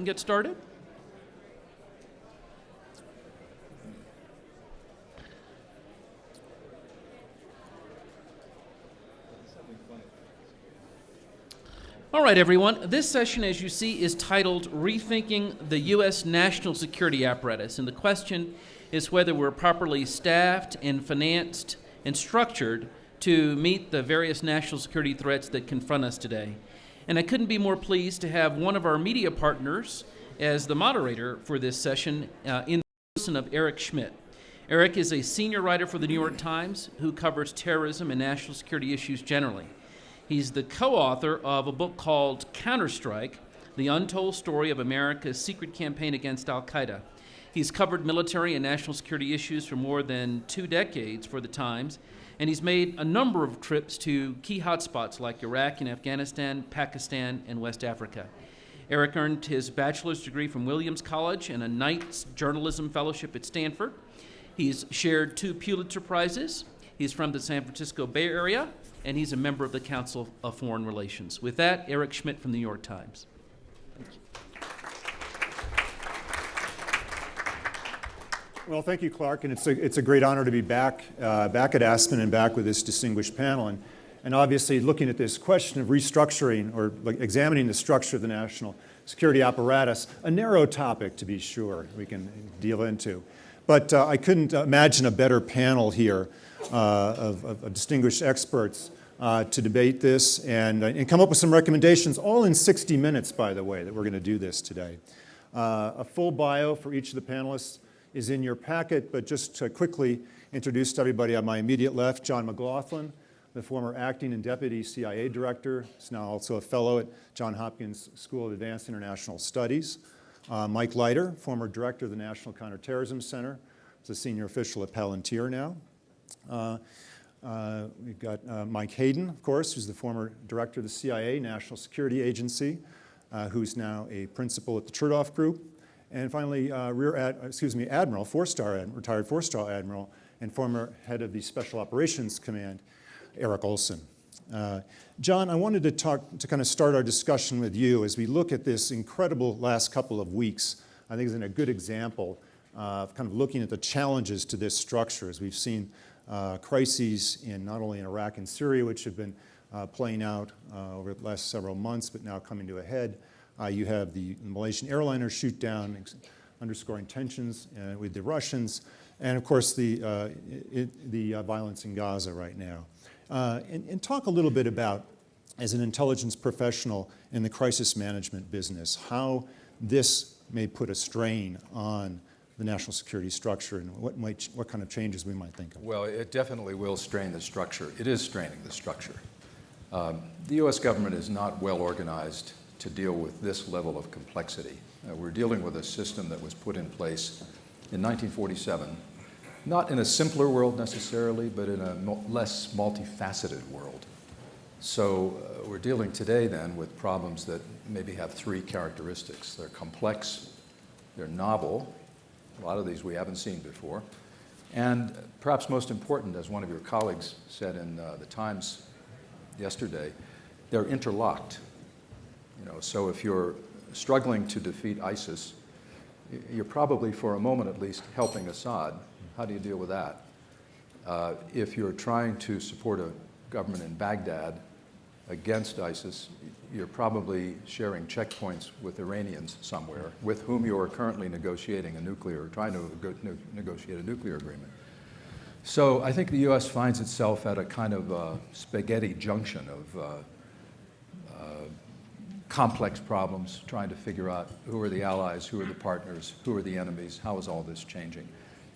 get started? All right, everyone. This session, as you see, is titled Rethinking the U.S. National Security Apparatus. And the question is whether we're properly staffed and financed and structured to meet the various national security threats that confront us today. And I couldn't be more pleased to have one of our media partners as the moderator for this session in the person of Eric Schmitt. Eric is a senior writer for the New York Times who covers terrorism and national security issues generally. He's the co-author of a book called Counterstrike, The Untold Story of America's Secret Campaign Against Al-Qaeda. He's covered military and national security issues for more than 2 decades for the Times, and he's made a number of trips to key hotspots like Iraq and Afghanistan, Pakistan, and West Africa. Eric earned his bachelor's degree from Williams College and a Knight's Journalism Fellowship at Stanford. He's shared 2 Pulitzer Prizes. He's from the San Francisco Bay Area, and he's a member of the Council of Foreign Relations. With that, Eric Schmitt from the New York Times. Thank you. Well, thank you, Clark, and it's a great honor to be back at Aspen and back with this distinguished panel, and obviously looking at this question of restructuring or examining the structure of the national security apparatus, a narrow topic to be sure we can deal into. But I couldn't imagine a better panel here of distinguished experts to debate this and come up with some recommendations, all in 60 minutes, by the way, that we're going to do this today. A full bio for each of the panelists is in your packet, but just to quickly introduce to everybody on my immediate left, John McLaughlin, the former acting and deputy CIA director. He's now also a fellow at Johns Hopkins School of Advanced International Studies. Mike Leiter, former director of the National Counterterrorism Center. He's a senior official at Palantir now. We've got Mike Hayden, of course, who's the former director of the CIA, National Security Agency, who's now a principal at the Chertoff Group. And finally, Admiral, retired four-star admiral, and former head of the Special Operations Command, Eric Olson. John, I wanted to kind of start our discussion with you as we look at this incredible last couple of weeks. I think it's a good example of kind of looking at the challenges to this structure, as we've seen crises in not only in Iraq and Syria, which have been playing out over the last several months, but now coming to a head. You have the Malaysian airliner shoot down, underscoring tensions with the Russians, and of course the violence in Gaza right now. And talk a little bit about, as an intelligence professional in the crisis management business, how this may put a strain on the national security structure and what kind of changes we might think of. Well, it definitely will strain the structure. It is straining the structure. The U.S. government is not well organized to deal with this level of complexity. We're dealing with a system that was put in place in 1947, not in a simpler world necessarily, but in a less multifaceted world. So we're dealing today then with problems that maybe have 3 characteristics. They're complex, they're novel, a lot of these we haven't seen before, and perhaps most important, as one of your colleagues said in the Times yesterday, they're interlocked. So if you're struggling to defeat ISIS, you're probably, for a moment at least, helping Assad. How do you deal with that? If you're trying to support a government in Baghdad against ISIS, you're probably sharing checkpoints with Iranians somewhere, with whom you are currently negotiating trying to negotiate a nuclear agreement. So I think the U.S. finds itself at a kind of spaghetti junction of complex problems, trying to figure out who are the allies, who are the partners, who are the enemies, how is all this changing.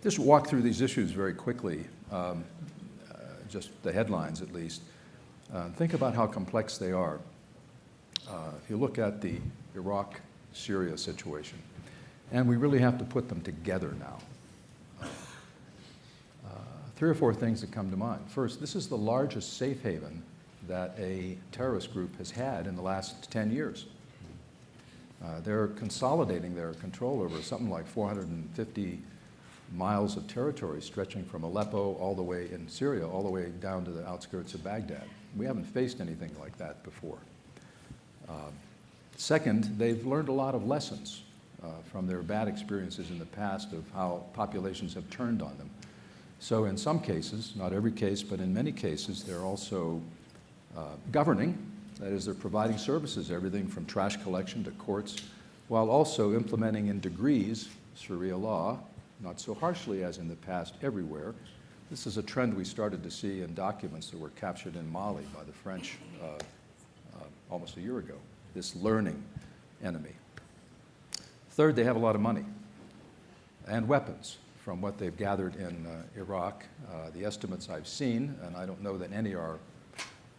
Just walk through these issues very quickly, just the headlines at least. Think about how complex they are. If you look at the Iraq-Syria situation, and we really have to put them together now. 3 or 4 things that come to mind. First, this is the largest safe haven that a terrorist group has had in the last 10 years. They're consolidating their control over something like 450 miles of territory stretching from Aleppo all the way in Syria, all the way down to the outskirts of Baghdad. We haven't faced anything like that before. Second, they've learned a lot of lessons from their bad experiences in the past of how populations have turned on them. So in some cases, not every case, but in many cases, they're also governing. That is, they're providing services, everything from trash collection to courts, while also implementing in degrees Sharia law, not so harshly as in the past everywhere. This is a trend we started to see in documents that were captured in Mali by the French almost a year ago, this learning enemy. Third, they have a lot of money and weapons from what they've gathered in Iraq. The estimates I've seen, and I don't know that any are,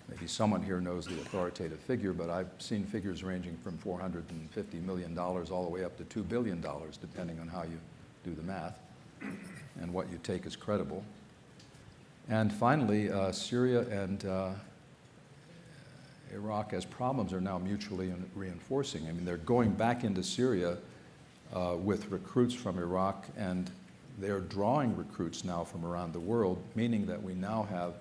maybe someone here knows the authoritative figure, but I've seen figures ranging from $450 million all the way up to $2 billion, depending on how you do the math and what you take as credible. And finally, Syria and Iraq as problems are now mutually reinforcing. I mean, they're going back into Syria with recruits from Iraq, and they're drawing recruits now from around the world, meaning that we now have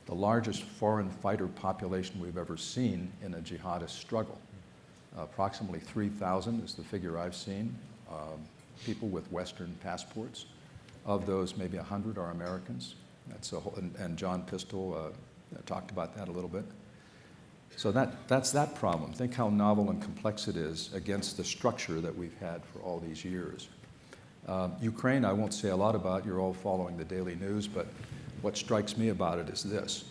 the largest foreign fighter population we've ever seen in a jihadist struggle. Approximately 3,000 is the figure I've seen, people with Western passports. Of those, maybe 100 are Americans. That's a whole, and John Pistol talked about that a little bit. So that's that problem. Think how novel and complex it is against the structure that we've had for all these years. Ukraine, I won't say a lot about. You're all following the daily news, but what strikes me about it is this.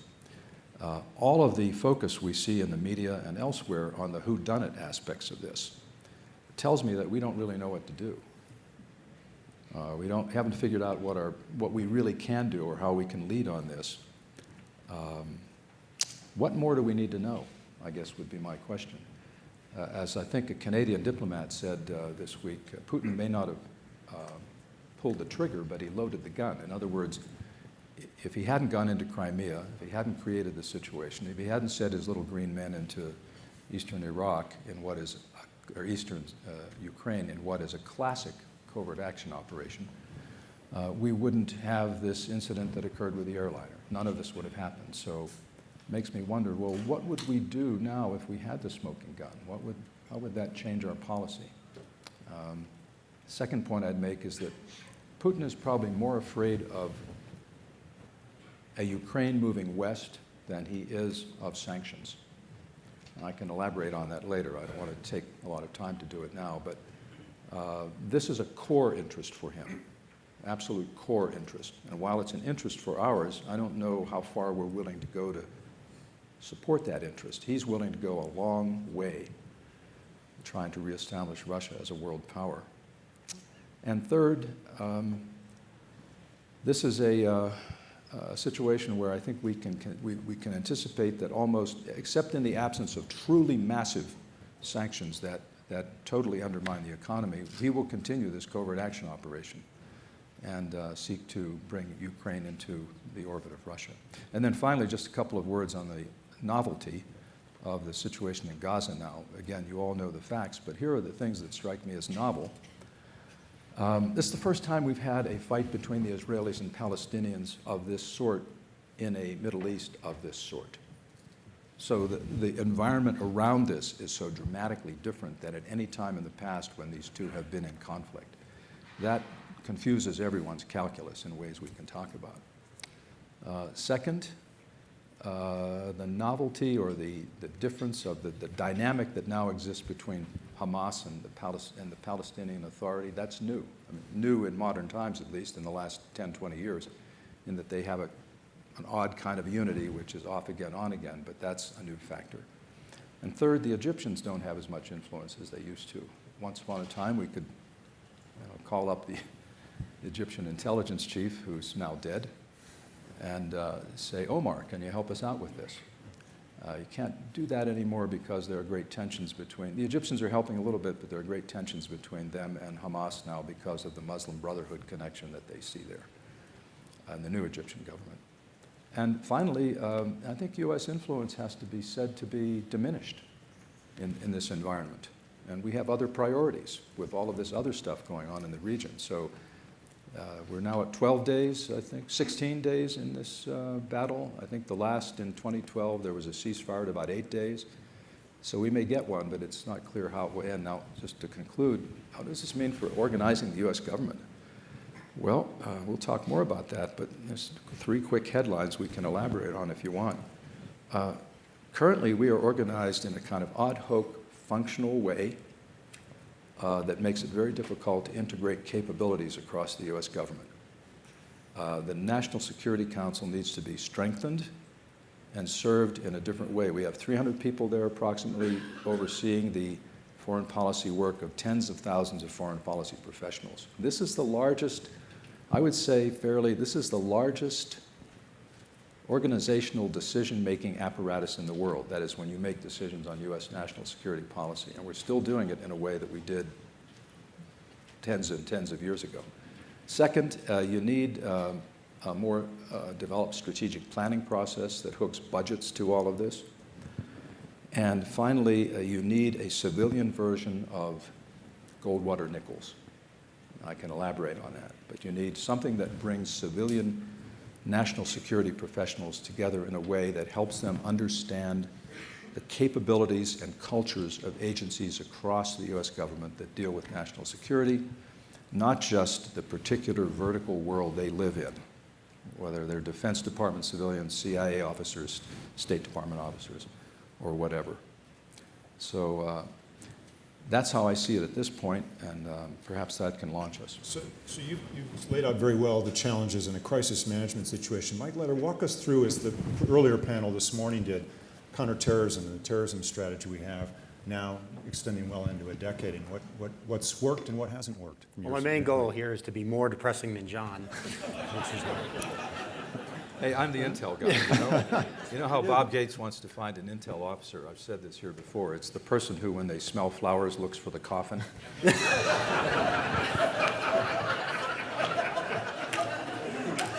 All of the focus we see in the media and elsewhere on the whodunit aspects of this tells me that we don't really know what to do. We haven't figured out what we really can do or how we can lead on this. What more do we need to know, I guess would be my question. As I think a Canadian diplomat said this week, Putin may not have pulled the trigger, but he loaded the gun. In other words, if he hadn't gone into Crimea, if he hadn't created the situation, if he hadn't sent his little green men into eastern Iraq in what is, or eastern Ukraine in what is a classic covert action operation, we wouldn't have this incident that occurred with the airliner. None of this would have happened. So it makes me wonder, well, what would we do now if we had the smoking gun? How would that change our policy? Second point I'd make is that Putin is probably more afraid of a Ukraine moving west than he is of sanctions. And I can elaborate on that later. I don't want to take a lot of time to do it now, but this is a core interest for him, absolute core interest. And while it's an interest for ours, I don't know how far we're willing to go to support that interest. He's willing to go a long way trying to reestablish Russia as a world power. And third, this is a situation where I think we can anticipate that almost, except in the absence of truly massive sanctions that totally undermine the economy, he will continue this covert action operation and seek to bring Ukraine into the orbit of Russia. And then finally, just a couple of words on the novelty of the situation in Gaza now. Again, you all know the facts, but here are the things that strike me as novel. This is the first time we've had a fight between the Israelis and Palestinians of this sort in a Middle East of this sort. So the environment around this is so dramatically different than at any time in the past when these two have been in conflict. That confuses everyone's calculus in ways we can talk about. Second, the novelty or the difference of the dynamic that now exists between Hamas and the Palestinian Authority, that's new. I mean, new in modern times, at least in the last 10, 20 years, in that they have an odd kind of unity which is off again, on again, but that's a new factor. And third, the Egyptians don't have as much influence as they used to. Once upon a time, we could call up the Egyptian intelligence chief, who's now dead, and say, Omar, can you help us out with this? You can't do that anymore because there are great tensions between, the Egyptians are helping a little bit, but there are great tensions between them and Hamas now because of the Muslim Brotherhood connection that they see there and the new Egyptian government. And finally, I think U.S. influence has to be said to be diminished in this environment. And we have other priorities with all of this other stuff going on in the region. So we're now at 12 days, I think, 16 days in this battle. I think the last in 2012, there was a ceasefire at about 8 days. So we may get one, but it's not clear how it will end. Now, just to conclude, how does this mean for organizing the U.S. government? Well, we'll talk more about that, but there's 3 quick headlines we can elaborate on if you want. Currently, we are organized in a kind of ad hoc, functional way that makes it very difficult to integrate capabilities across the U.S. government. The National Security Council needs to be strengthened and served in a different way. We have 300 people there approximately overseeing the foreign policy work of tens of thousands of foreign policy professionals. This is the largest, I would say fairly, this is the largest organizational decision-making apparatus in the world. That is, when you make decisions on U.S. national security policy. And we're still doing it in a way that we did tens and tens of years ago. Second, you need a more developed strategic planning process that hooks budgets to all of this. And finally, you need a civilian version of Goldwater Nichols. I can elaborate on that, but you need something that brings civilian national security professionals together in a way that helps them understand the capabilities and cultures of agencies across the U.S. government that deal with national security, not just the particular vertical world they live in, whether they're Defense Department civilians, CIA officers, State Department officers, or whatever. So that's how I see it at this point, and perhaps that can launch us. So you've laid out very well the challenges in a crisis management situation. Mike Leiter, walk us through, as the earlier panel this morning did, counterterrorism and the terrorism strategy we have now extending well into a decade, and what's worked and what hasn't worked. Well, my main goal here is to be more depressing than John, which is Hey, I'm the intel guy, you know? You know how Bob Gates wants to find an intel officer? I've said this here before. It's the person who, when they smell flowers, looks for the coffin.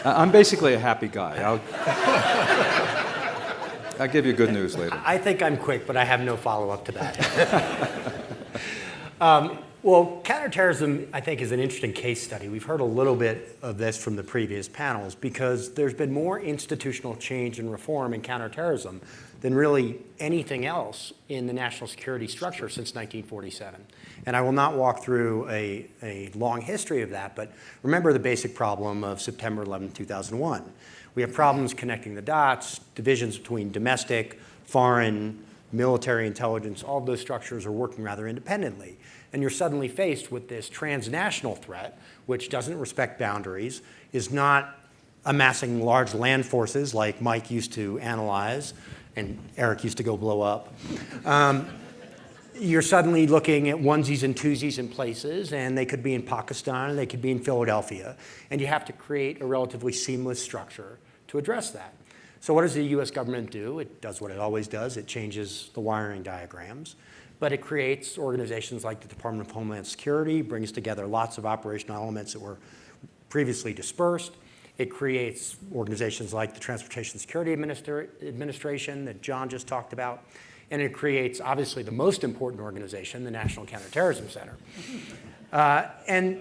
I'm basically a happy guy. I'll give you good news later. I think I'm quick, but I have no follow-up to that. Well, counterterrorism, I think, is an interesting case study. We've heard a little bit of this from the previous panels because there's been more institutional change and reform in counterterrorism than really anything else in the national security structure since 1947. And I will not walk through a long history of that, but remember the basic problem of September 11, 2001. We have problems connecting the dots, divisions between domestic, foreign, military intelligence. All of those structures are working rather independently. And you're suddenly faced with this transnational threat, which doesn't respect boundaries, is not amassing large land forces like Mike used to analyze and Eric used to go blow up. You're suddenly looking at onesies and twosies in places, and they could be in Pakistan, and they could be in Philadelphia, and you have to create a relatively seamless structure to address that. So what does the US government do? It does what it always does. It changes the wiring diagrams. But it creates organizations like the Department of Homeland Security, brings together lots of operational elements that were previously dispersed. It creates organizations like the Transportation Security Administration that John just talked about. And it creates, obviously, the most important organization, the National Counterterrorism Center. And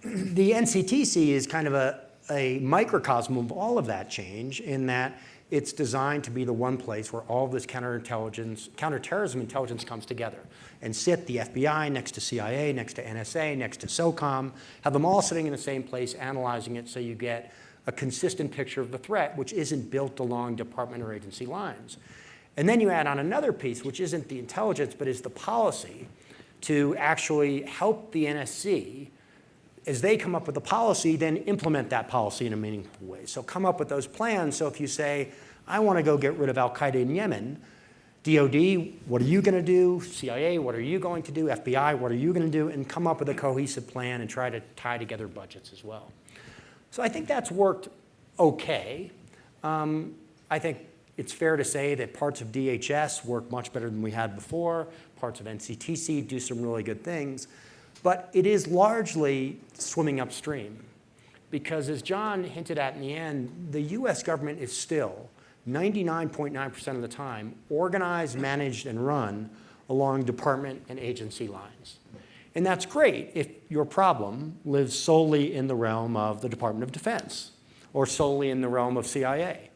the NCTC is kind of a microcosm of all of that change in that it's designed to be the one place where all of this counterterrorism intelligence comes together and sit the FBI next to CIA, next to NSA, next to SOCOM, have them all sitting in the same place analyzing it so you get a consistent picture of the threat, which isn't built along department or agency lines. And then you add on another piece, which isn't the intelligence, but is the policy to actually help the NSC as they come up with a policy, then implement that policy in a meaningful way. So come up with those plans. So if you say, I want to go get rid of al-Qaeda in Yemen, DOD, what are you going to do? CIA, what are you going to do? FBI, what are you going to do? And come up with a cohesive plan and try to tie together budgets as well. So I think that's worked okay. I think it's fair to say that parts of DHS work much better than we had before. Parts of NCTC do some really good things. But it is largely swimming upstream because, as John hinted at in the end, the US government is still 99.9% of the time organized, managed, and run along department and agency lines. And that's great if your problem lives solely in the realm of the Department of Defense or solely in the realm of CIA.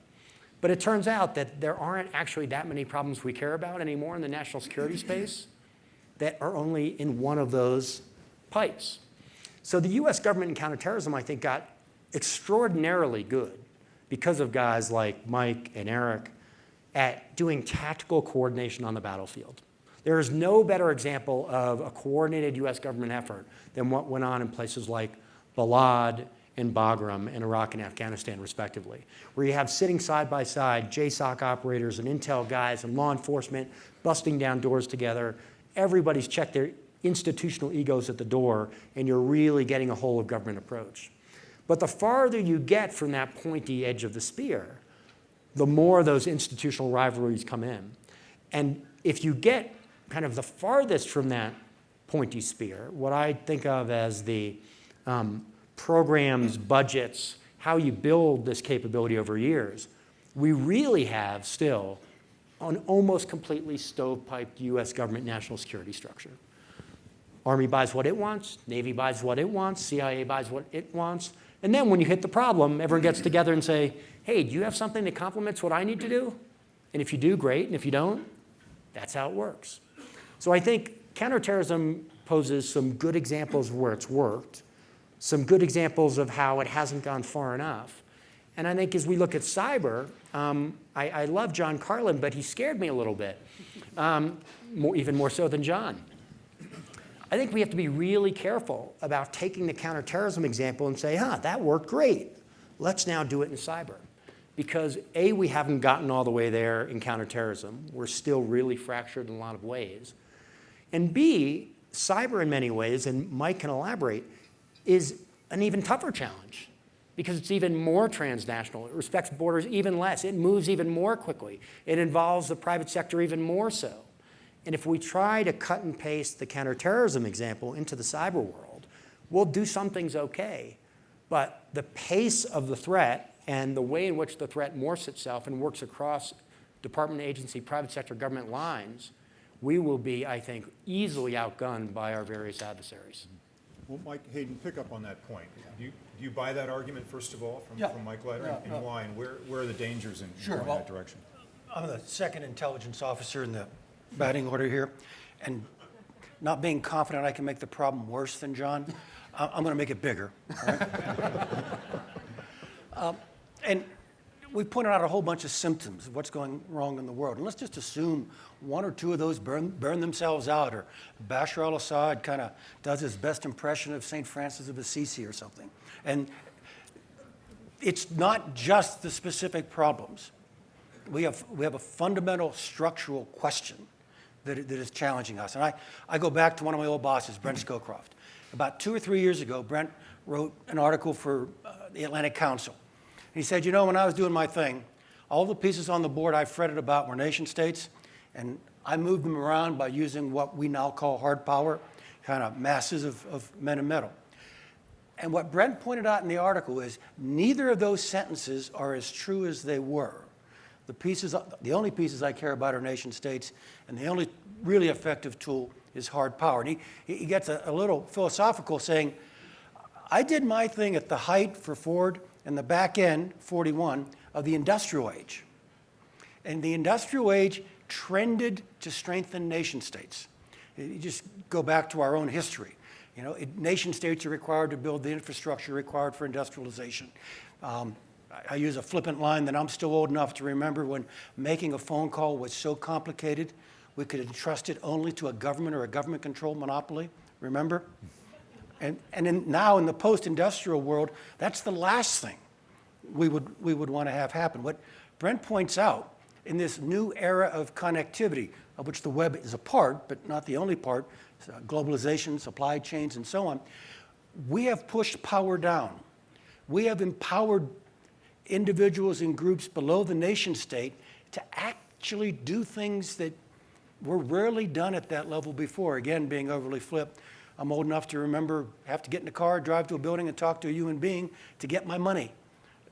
But it turns out that there aren't actually that many problems we care about anymore in the national security space that are only in one of those pipes. So the US government in counterterrorism, I think, got extraordinarily good because of guys like Mike and Eric at doing tactical coordination on the battlefield. There is no better example of a coordinated US government effort than what went on in places like Balad and Bagram in Iraq and Afghanistan, respectively, where you have sitting side by side JSOC operators and intel guys and law enforcement busting down doors together. Everybody's checked their institutional egos at the door, and you're really getting a whole of government approach. But the farther you get from that pointy edge of the spear, the more those institutional rivalries come in. And if you get kind of the farthest from that pointy spear, what I think of as the programs, budgets, how you build this capability over years, we really have still an almost completely stovepiped US government national security structure. Army buys what it wants, Navy buys what it wants, CIA buys what it wants, and then when you hit the problem, everyone gets together and say, hey, do you have something that complements what I need to do? And if you do, great, and if you don't, that's how it works. So I think counterterrorism poses some good examples of where it's worked, some good examples of how it hasn't gone far enough. And I think as we look at cyber, I love John Carlin, but he scared me a little bit, even more so than John. I think we have to be really careful about taking the counterterrorism example and say, that worked great. Let's now do it in cyber. Because A, we haven't gotten all the way there in counterterrorism. We're still really fractured in a lot of ways. And B, cyber in many ways, and Mike can elaborate, is an even tougher challenge because it's even more transnational. It respects borders even less. It moves even more quickly. It involves the private sector even more so. And if we try to cut and paste the counterterrorism example into the cyber world, we'll do some things okay. But the pace of the threat and the way in which the threat morphs itself and works across department, agency, private sector, government lines, we will be, I think, easily outgunned by our various adversaries. Well, Mike, Hayden, pick up on that point. Do you buy that argument, first of all, from Mike Leiter? And why? And where are the dangers in going that direction? I'm the second intelligence officer in the batting order here. And not being confident I can make the problem worse than John, I'm going to make it bigger. All right? And we've pointed out a whole bunch of symptoms of what's going wrong in the world. And let's just assume one or two of those burn themselves out, or Bashar al-Assad kind of does his best impression of St. Francis of Assisi or something. And it's not just the specific problems. We have a fundamental structural question that is challenging us. And I go back to one of my old bosses, Brent Scowcroft. About 2 or 3 years ago, Brent wrote an article for the Atlantic Council. He said, when I was doing my thing, all the pieces on the board I fretted about were nation states, and I moved them around by using what we now call hard power, kind of masses of men and metal. And what Brent pointed out in the article is neither of those sentences are as true as they were. The only pieces I care about are nation states, and the only really effective tool is hard power. And he gets a little philosophical, saying, I did my thing at the height for Ford and the back end, 41, of the industrial age. And the industrial age trended to strengthen nation states. You just go back to our own history. Nation states are required to build the infrastructure required for industrialization. I use a flippant line that I'm still old enough to remember when making a phone call was so complicated, we could entrust it only to a government or a government-controlled monopoly. Remember? And now in the post-industrial world, that's the last thing we would want to have happen. What Brent points out in this new era of connectivity, of which the web is a part, but not the only part, globalization, supply chains, and so on, we have pushed power down. We have empowered individuals and groups below the nation state to actually do things that were rarely done at that level before. Again, being overly flip, I'm old enough to remember have to get in the car, drive to a building, and talk to a human being to get my money.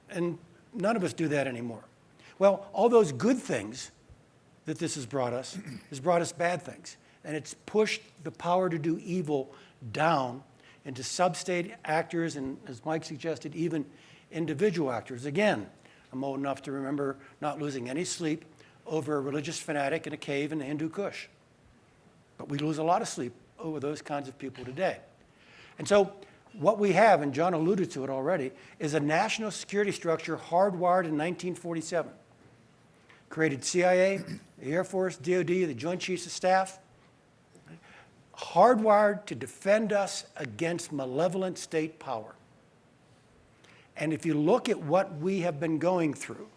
And none of us do that anymore. Well, all those good things that this has brought us bad things. And it's pushed the power to do evil down into sub-state actors and, as Mike suggested, even individual actors. Again, I'm old enough to remember not losing any sleep over a religious fanatic in a cave in the Hindu Kush. But we lose a lot of sleep over those kinds of people today. And so what we have, and John alluded to it already, is a national security structure hardwired in 1947. Created CIA, the Air Force, DOD, the Joint Chiefs of Staff, hardwired to defend us against malevolent state power. And if you look at what we have been going through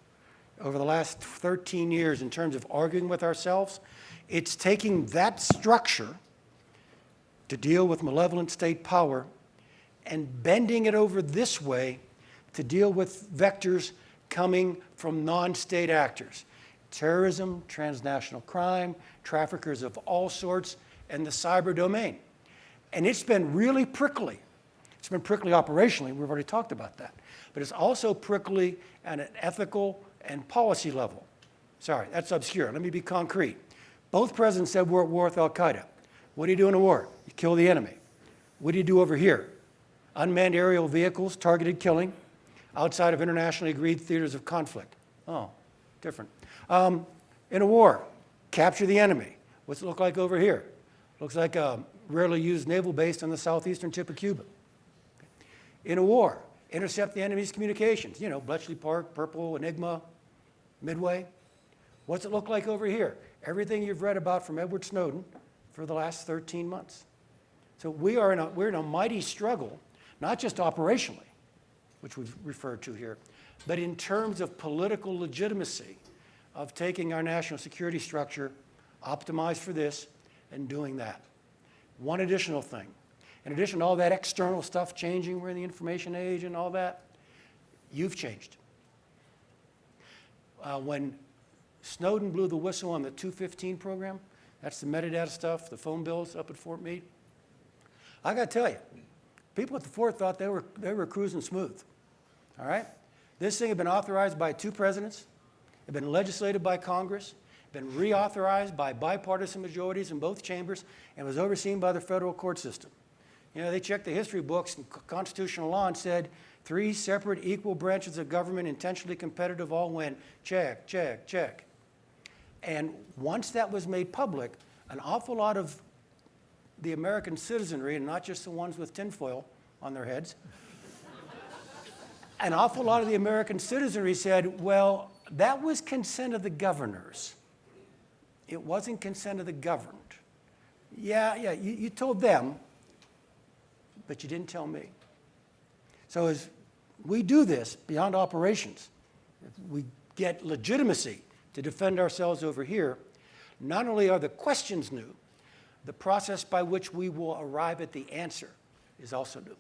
over the last 13 years in terms of arguing with ourselves, it's taking that structure to deal with malevolent state power and bending it over this way to deal with vectors coming from non-state actors. Terrorism, transnational crime, traffickers of all sorts, and the cyber domain. And it's been really prickly. It's been prickly operationally, we've already talked about that. But it's also prickly at an ethical and policy level. Sorry, that's obscure. Let me be concrete. Both presidents said we're at war with al-Qaeda. What do you do in a war? You kill the enemy. What do you do over here? Unmanned aerial vehicles, targeted killing, outside of internationally agreed theaters of conflict. Oh, different. In a war, capture the enemy. What's it look like over here? Looks like a rarely used naval base on the southeastern tip of Cuba. In a war, intercept the enemy's communications. You know, Bletchley Park, Purple, Enigma, Midway. What's it look like over here? Everything you've read about from Edward Snowden for the last 13 months. So we're in a mighty struggle, not just operationally, which we've referred to here, but in terms of political legitimacy of taking our national security structure, optimized for this, and doing that. One additional thing. In addition to all that external stuff changing, we're in the information age and all that, you've changed. When Snowden blew the whistle on the 215 program, that's the metadata stuff, the phone bills up at Fort Meade. I got to tell you, people at the fort thought they were cruising smooth. All right? This thing had been authorized by 2 presidents, had been legislated by Congress, been reauthorized by bipartisan majorities in both chambers, and was overseen by the federal court system. You know, they checked the history books and constitutional law and said 3 separate equal branches of government, intentionally competitive, all went check, check, check. And once that was made public, an awful lot of the American citizenry, and not just the ones with tinfoil on their heads, an awful lot of the American citizenry said, well, that was consent of the governors. It wasn't consent of the governed. Yeah, you told them, but you didn't tell me. So as we do this beyond operations, we get legitimacy to defend ourselves over here. Not only are the questions new, the process by which we will arrive at the answer is also new.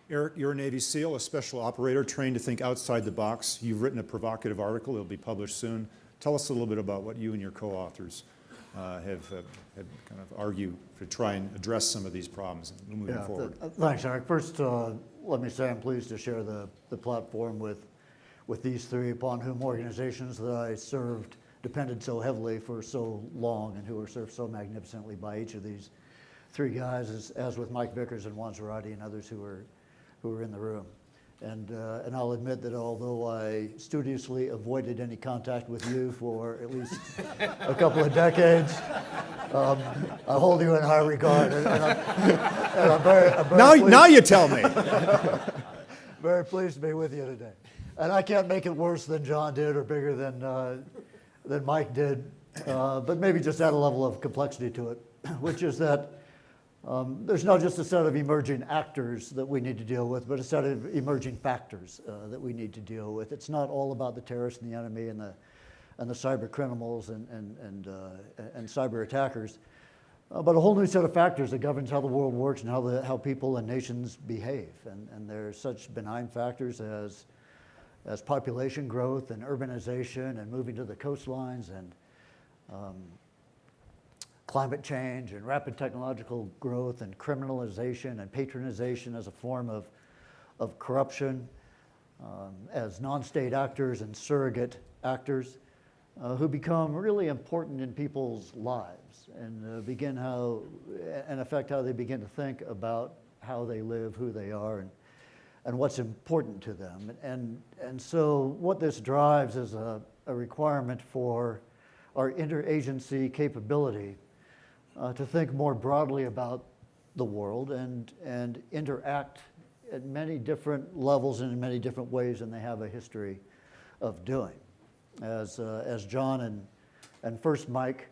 Eric, you're a Navy SEAL, a special operator trained to think outside the box. You've written a provocative article. It'll be published soon. Tell us a little bit about what you and your co-authors have kind of argued to try and address some of these problems moving forward. Thanks, Eric. First, let me say I'm pleased to share the platform with these 3 upon whom organizations that I served depended so heavily for so long and who were served so magnificently by each of these 3 guys, as with Mike Vickers and Juan Zarate and others who were in the room. And I'll admit that although I studiously avoided any contact with you for at least a couple of decades, I hold you in high regard. And I'm very Now you tell me. very pleased to be with you today. And I can't make it worse than John did or bigger than Mike did, but maybe just add a level of complexity to it, which is that there's not just a set of emerging actors that we need to deal with, but a set of emerging factors that we need to deal with. It's not all about the terrorists and the enemy and the cyber criminals and cyber attackers, but a whole new set of factors that governs how the world works and how people and nations behave. And there's such benign factors as population growth and urbanization and moving to the coastlines and climate change and rapid technological growth and criminalization and patronization as a form of corruption, as non-state actors and surrogate actors who become really important in people's lives and affect how they begin to think about how they live, who they are, and what's important to them. And so what this drives is a requirement for our interagency capability to think more broadly about the world and interact at many different levels and in many different ways than they have a history of doing. As John and first Mike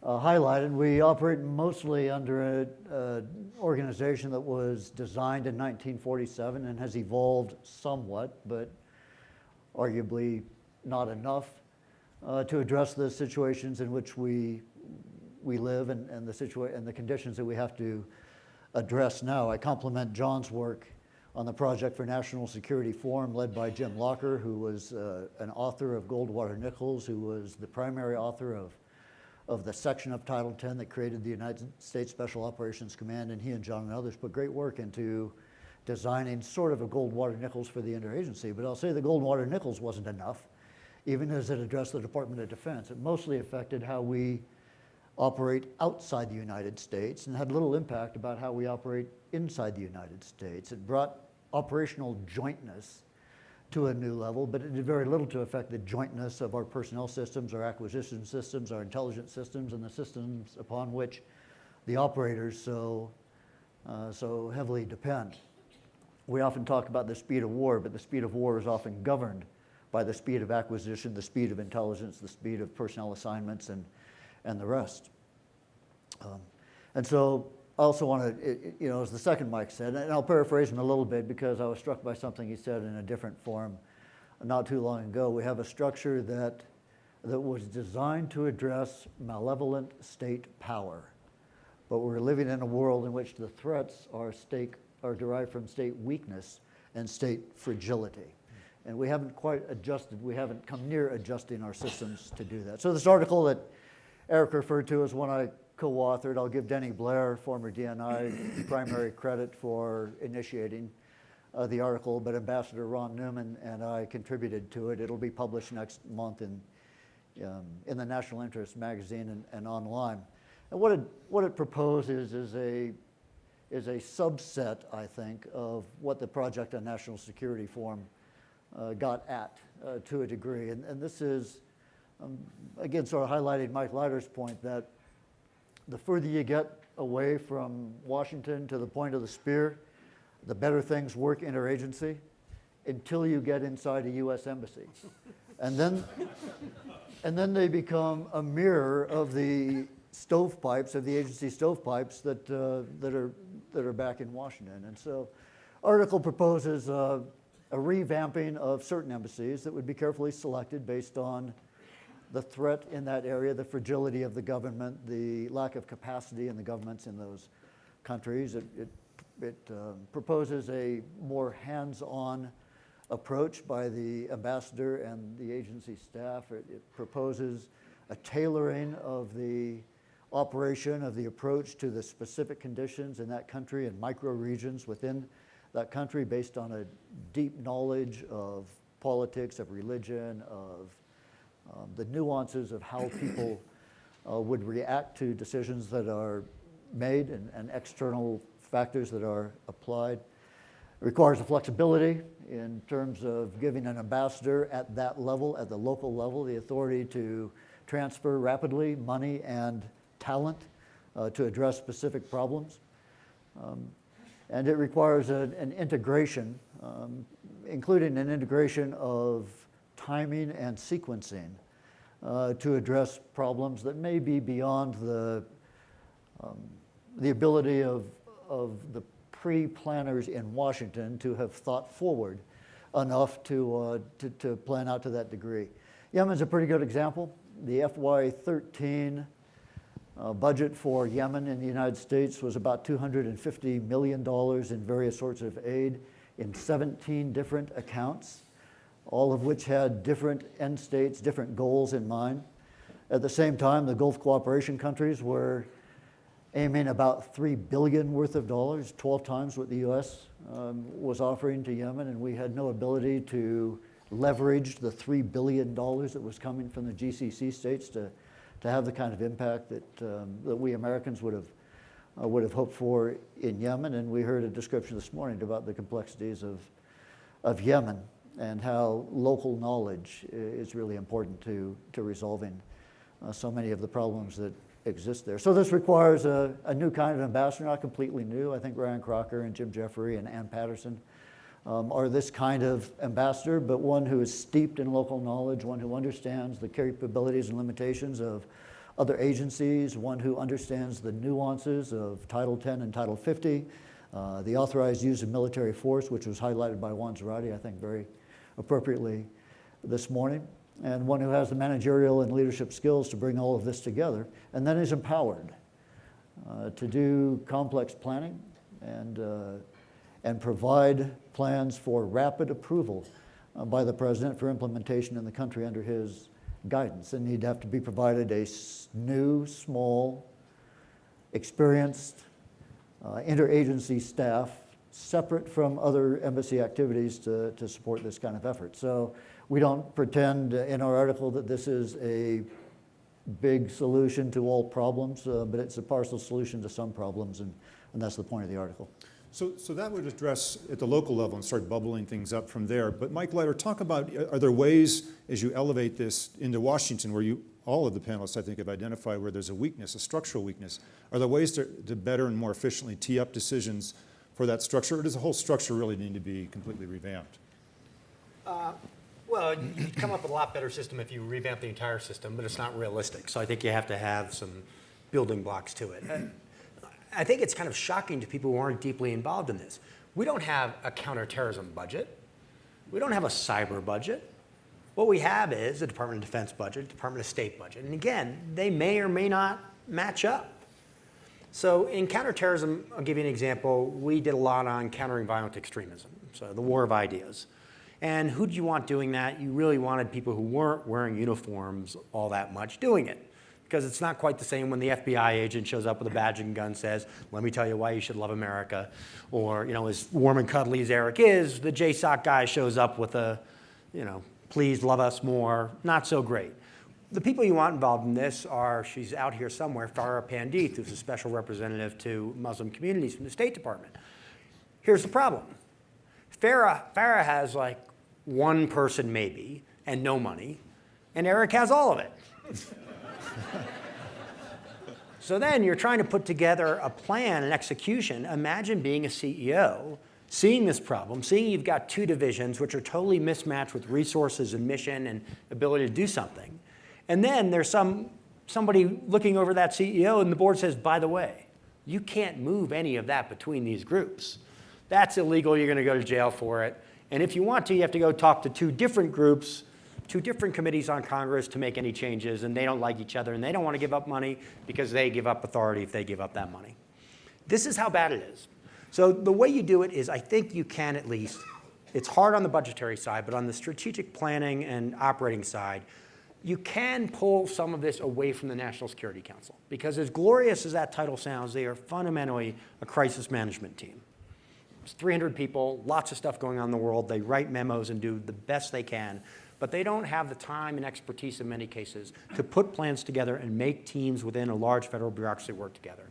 highlighted, we operate mostly under an organization that was designed in 1947 and has evolved somewhat, but arguably not enough to address the situations in which we live and the conditions that we have to address now. I compliment John's work on the Project for National Security Forum led by Jim Locker, who was an author of Goldwater Nichols, who was the primary author of the section of Title X that created the United States Special Operations Command, and he and John and others put great work into designing sort of a Goldwater Nichols for the interagency. But I'll say the Goldwater Nichols wasn't enough, even as it addressed the Department of Defense. It mostly affected how we operate outside the United States and had little impact about how we operate inside the United States. It brought operational jointness to a new level, but it did very little to affect the jointness of our personnel systems, our acquisition systems, our intelligence systems, and the systems upon which the operators so heavily depend. We often talk about the speed of war, but the speed of war is often governed by the speed of acquisition, the speed of intelligence, the speed of personnel assignments, and the rest. And so I also want to, as the second Mike said, and I'll paraphrase him a little bit because I was struck by something he said in a different form not too long ago. We have a structure that was designed to address malevolent state power, but we're living in a world in which the threats are derived from state weakness and state fragility. And we haven't quite adjusted, we haven't come near adjusting our systems to do that. So this article that Eric referred to is one I co-authored. I'll give Denny Blair, former DNI, primary credit for initiating the article, but Ambassador Ron Newman and I contributed to it. It'll be published next month in the National Interest magazine and online. And what it proposes is a subset, I think, of what the Project on National Security Forum got at to a degree. And this is, again, sort of highlighting Mike Leiter's point that the further you get away from Washington to the point of the spear, the better things work interagency until you get inside a U.S. embassy. And then they become a mirror of the stovepipes, of the agency stovepipes that are back in Washington. And so article proposes a revamping of certain embassies that would be carefully selected based on the threat in that area, the fragility of the government, the lack of capacity in the governments in those countries. It proposes a more hands-on approach by the ambassador and the agency staff. It proposes a tailoring of the operation, of the approach to the specific conditions in that country and micro-regions within that country based on a deep knowledge of politics, of religion, of the nuances of how people would react to decisions that are made and external factors that are applied. It requires a flexibility in terms of giving an ambassador at that level, at the local level, the authority to transfer rapidly money and talent to address specific problems. And it requires an integration, including an integration of timing and sequencing to address problems that may be beyond the ability of the pre-planners in Washington to have thought forward enough to plan out to that degree. Yemen's a pretty good example. The FY13 budget for Yemen in the United States was about $250 million in various sorts of aid in 17 different accounts, all of which had different end states, different goals in mind. At the same time, the Gulf cooperation countries were aiming about $3 billion worth of dollars, 12 times what the U.S. Was offering to Yemen, and we had no ability to leverage the $3 billion that was coming from the GCC states to have the kind of impact that we Americans would have hoped for in Yemen. And we heard a description this morning about the complexities of Yemen and how local knowledge is really important to resolving so many of the problems that exist there. So this requires a new kind of ambassador, not completely new. I think Ryan Crocker and Jim Jeffrey and Ann Patterson are this kind of ambassador, but one who is steeped in local knowledge, one who understands the capabilities and limitations of other agencies, one who understands the nuances of Title 10 and Title 50, the authorized use of military force, which was highlighted by Juan Zarate, I think, very appropriately this morning, and one who has the managerial and leadership skills to bring all of this together, and then is empowered to do complex planning and provide plans for rapid approval by the president for implementation in the country under his guidance. And he'd have to be provided a new, small, experienced interagency staff separate from other embassy activities to support this kind of effort. So we don't pretend in our article that this is a big solution to all problems, but it's a partial solution to some problems, and that's the point of the article. So that would address at the local level and start bubbling things up from there. But Mike Leiter, talk about, are there ways as you elevate this into Washington where all of the panelists I think have identified where there's a weakness, a structural weakness. Are there ways to better and more efficiently tee up decisions for that structure, or does the whole structure really need to be completely revamped? Well, you'd come up with a lot better system if you revamp the entire system, but it's not realistic. So I think you have to have some building blocks to it. I think it's kind of shocking to people who aren't deeply involved in this. We don't have a counterterrorism budget. We don't have a cyber budget. What we have is a Department of Defense budget, Department of State budget. And again, they may or may not match up. So in counterterrorism, I'll give you an example. We did a lot on countering violent extremism, so the war of ideas. And who did you want doing that? You really wanted people who weren't wearing uniforms all that much doing it. Because it's not quite the same when the FBI agent shows up with a badge and gun, says, let me tell you why you should love America. Or, as warm and cuddly as Eric is, the JSOC guy shows up with a, please love us more. Not so great. The people you want involved in this are, she's out here somewhere, Farah Pandith, who's a special representative to Muslim communities from the State Department. Here's the problem. Farah has like one person maybe, and no money, and Eric has all of it. So then you're trying to put together a plan and execution. Imagine being a CEO, seeing this problem, seeing you've got two divisions which are totally mismatched with resources and mission and ability to do something. And then there's somebody looking over that CEO and the board says, by the way, you can't move any of that between these groups. That's illegal, you're gonna go to jail for it. And if you want to, you have to go talk to two different groups, two different committees on Congress to make any changes, and they don't like each other, and they don't want to give up money because they give up authority if they give up that money. This is how bad it is. So the way you do it is, I think you can at least, it's hard on the budgetary side, but on the strategic planning and operating side, you can pull some of this away from the National Security Council. Because as glorious as that title sounds, they are fundamentally a crisis management team. It's 300 people, lots of stuff going on in the world. They write memos and do the best they can. But they don't have the time and expertise in many cases to put plans together and make teams within a large federal bureaucracy work together.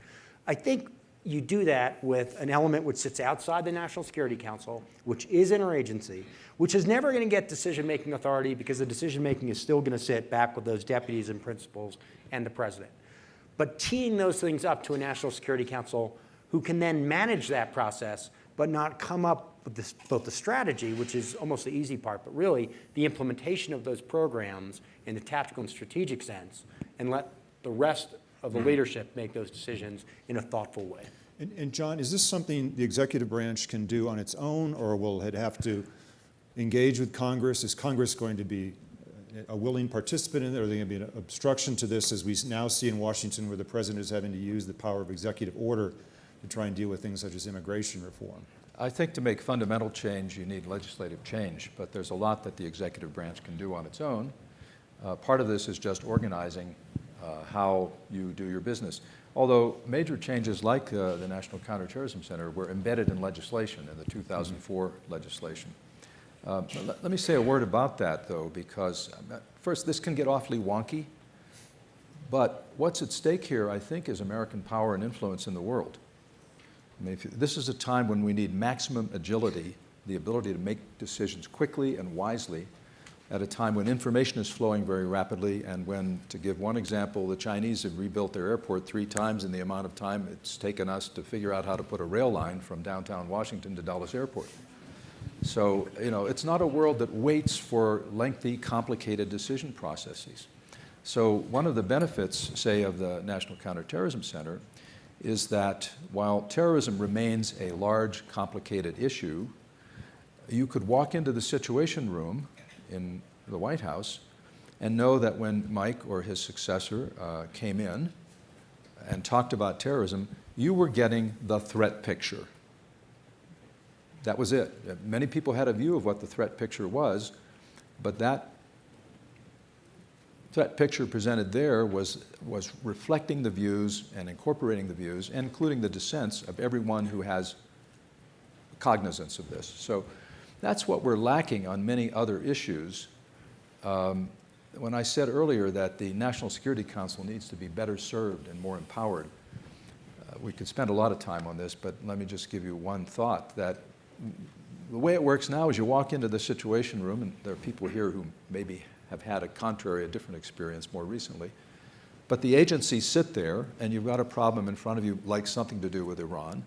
I think you do that with an element which sits outside the National Security Council, which is interagency, which is never going to get decision-making authority because the decision-making is still going to sit back with those deputies and principals and the president. But teeing those things up to a National Security Council who can then manage that process but not come up with this, both the strategy, which is almost the easy part, but really the implementation of those programs in the tactical and strategic sense, and let the rest of the leadership make those decisions in a thoughtful way. And John, is this something the executive branch can do on its own, or will it have to engage with Congress? Is Congress going to be a willing participant in it, or are they going to be an obstruction to this, as we now see in Washington, where the president is having to use the power of executive order to try and deal with things such as immigration reform? I think to make fundamental change, you need legislative change, but there's a lot that the executive branch can do on its own. Part of this is just organizing how you do your business. Although major changes like the National Counterterrorism Center were embedded in legislation, in the 2004 legislation. Let me say a word about that, though, because first, this can get awfully wonky, but what's at stake here, I think, is American power and influence in the world. I mean, this is a time when we need maximum agility, the ability to make decisions quickly and wisely at a time when information is flowing very rapidly, and when, to give one example, the Chinese have rebuilt their airport 3 times in the amount of time it's taken us to figure out how to put a rail line from downtown Washington to Dulles Airport. So, you know, it's not a world that waits for lengthy, complicated decision processes. So one of the benefits, say, of the National Counterterrorism Center is that while terrorism remains a large, complicated issue, you could walk into the Situation Room in the White House and know that when Mike or his successor came in and talked about terrorism, you were getting the threat picture. That was it. Many people had a view of what the threat picture was, but that threat picture presented there was reflecting the views and incorporating the views, and including the dissents of everyone who has cognizance of this. So that's what we're lacking on many other issues. When I said earlier that the National Security Council needs to be better served and more empowered, we could spend a lot of time on this, but let me just give you one thought, that the way it works now is you walk into the Situation Room, and there are people here who maybe have had a different experience more recently, but the agencies sit there, and you've got a problem in front of you like something to do with Iran,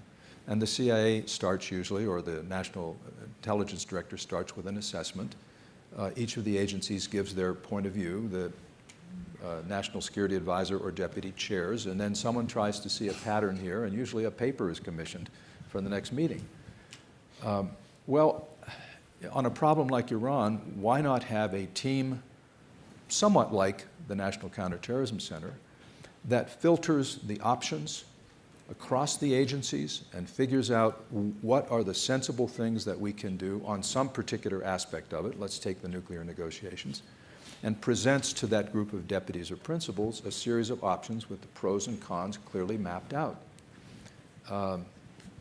and the CIA starts usually, or the National Intelligence Director starts with an assessment. Each of the agencies gives their point of view. The National Security Advisor or deputy chairs, and then someone tries to see a pattern here, and usually a paper is commissioned for the next meeting. Well, on a problem like Iran, why not have a team somewhat like the National Counterterrorism Center that filters the options across the agencies and figures out what are the sensible things that we can do on some particular aspect of it, let's take the nuclear negotiations, and presents to that group of deputies or principals a series of options with the pros and cons clearly mapped out.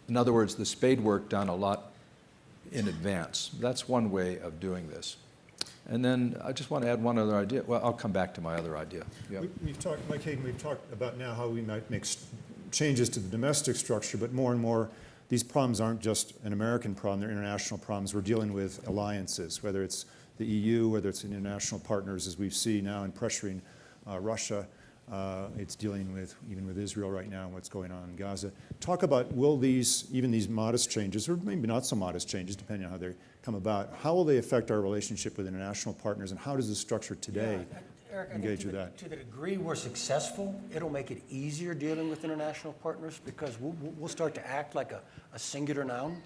In other words, the spade work done a lot in advance. That's one way of doing this. And then I just want to add one other idea. Well, I'll come back to my other idea. Yeah. We've talked, Mike Hayden, we've talked about now how we might make changes to the domestic structure, but more and more these problems aren't just an American problem, they're international problems. We're dealing with alliances, whether it's the EU, whether it's international partners, as we see now in pressuring Russia. It's dealing with, even with Israel right now, what's going on in Gaza. Talk about, will these, even these modest changes, or maybe not so modest changes, depending on how they come about, how will they affect our relationship with international partners, and how does the structure today Eric, engage with that? To the degree we're successful, it'll make it easier dealing with international partners, because we'll start to act like a singular noun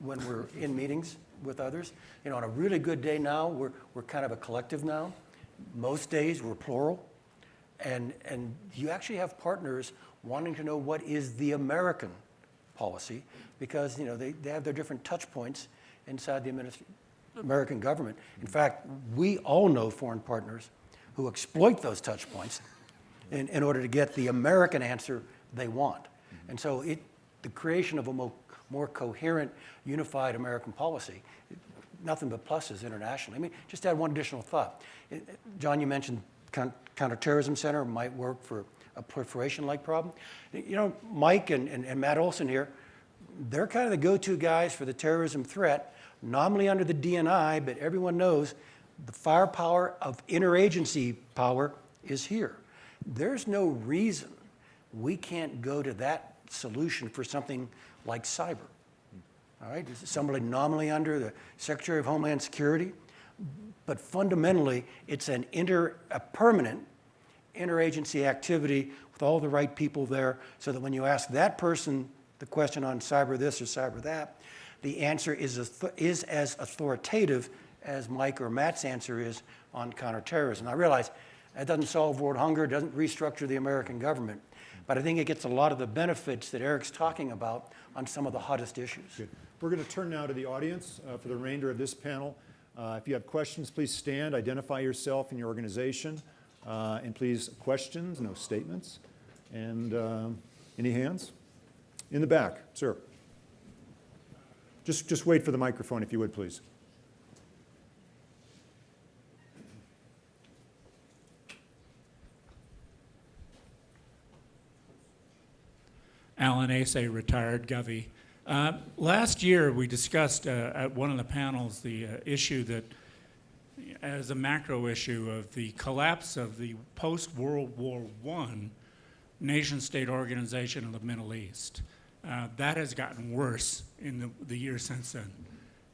when we're in meetings with others. You know, on a really good day now, we're kind of a collective noun. Most days we're plural. And you actually have partners wanting to know what is the American policy, because, you know, they have their different touch points inside the American government. In fact, we all know foreign partners who exploit those touch points in order to get the American answer they want. And so the creation of a more coherent, unified American policy, nothing but pluses internationally. I mean, just to add one additional thought. John, you mentioned Counterterrorism Center might work for a proliferation-like problem. You know, Mike and Matt Olson here, they're kind of the go-to guys for the terrorism threat, nominally under the DNI, but everyone knows the firepower of interagency power is here. There's no reason we can't go to that solution for something like cyber. All right, this is somebody nominally under the Secretary of Homeland Security, but fundamentally it's a permanent interagency activity with all the right people there, so that when you ask that person the question on cyber this or cyber that, the answer is as authoritative as Mike or Matt's answer is on counterterrorism. I realize that doesn't solve world hunger, doesn't restructure the American government, but I think it gets a lot of the benefits that Eric's talking about on some of the hottest issues. Good. We're going to turn now to the audience for the remainder of this panel. If you have questions, please stand, identify yourself and your organization, and please questions, no statements. And any hands? In the back, sir. Just wait for the microphone if you would, please. Alan Ace, a retired Govey. Last year, we discussed at one of the panels the issue that, as a macro issue, of the collapse of the post-World War I nation-state organization of the Middle East. That has gotten worse in the years since then,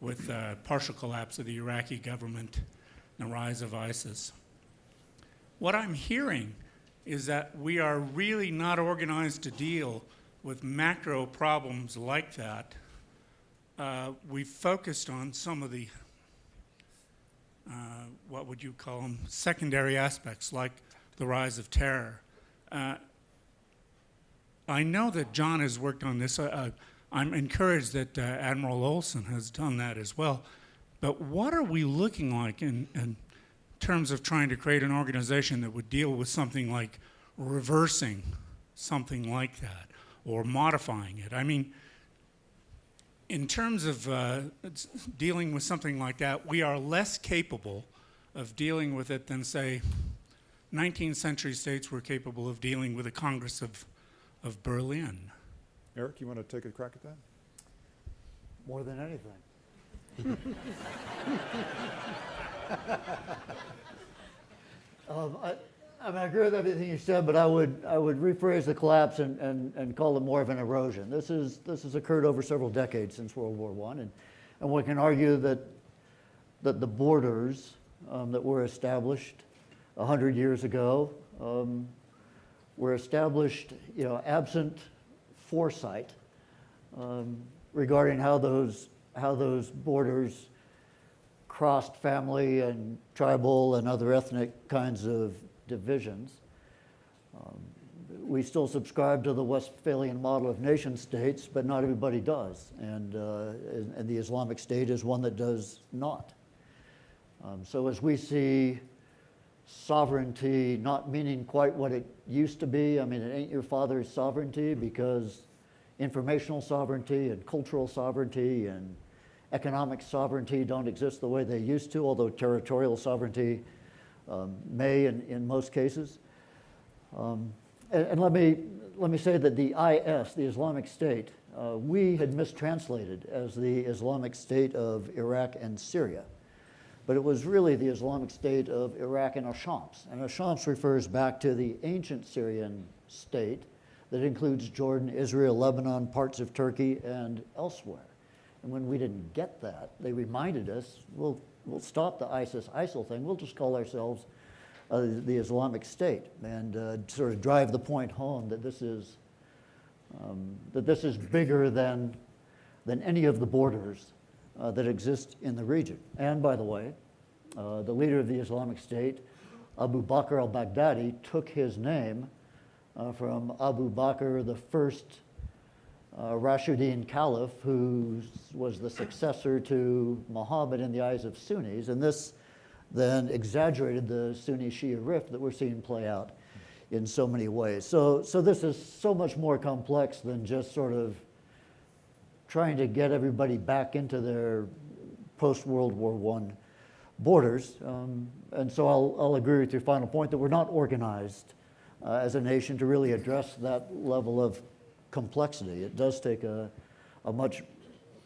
with partial collapse of the Iraqi government and the rise of ISIS. What I'm hearing is that we are really not organized to deal with macro problems like that. We've focused on some of the, what would you call them, secondary aspects, like the rise of terror. I know that John has worked on this. I'm encouraged that Admiral Olson has done that as well. But what are we looking like in terms of trying to create an organization that would deal with something like reversing something like that or modifying it? I mean, in terms of dealing with something like that, we are less capable of dealing with it than, say, 19th century states were capable of dealing with the Congress of Berlin. Eric, you want to take a crack at that? More than anything. I mean, I agree with everything you said, but I would rephrase the collapse and call it more of an erosion. This has occurred over several decades since World War I, and one can argue that the borders that were established 100 years ago were established, absent foresight regarding how those borders crossed family and tribal and other ethnic kinds of divisions. We still subscribe to the Westphalian model of nation states, but not everybody does, and the Islamic State is one that does not. So as we see sovereignty not meaning quite what it used to be, I mean, it ain't your father's sovereignty, because informational sovereignty and cultural sovereignty and economic sovereignty don't exist the way they used to, although territorial sovereignty may in most cases. And let me say that the IS, the Islamic State, we had mistranslated as the Islamic State of Iraq and Syria. But it was really the Islamic State of Iraq and Ashams. And Ashams refers back to the ancient Syrian state that includes Jordan, Israel, Lebanon, parts of Turkey, and elsewhere. And when we didn't get that, they reminded us, we'll stop the ISIS-ISIL thing, we'll just call ourselves the Islamic State, and sort of drive the point home that this is bigger than any of the borders that exist in the region. And by the way, the leader of the Islamic State, Abu Bakr al-Baghdadi, took his name from Abu Bakr, the first Rashidun Caliph, who was the successor to Muhammad in the eyes of Sunnis, and this then exaggerated the Sunni-Shia rift that we're seeing play out in so many ways. So this is so much more complex than just sort of trying to get everybody back into their post-World War I borders. And so I'll agree with your final point that we're not organized as a nation to really address that level of complexity. It does take a much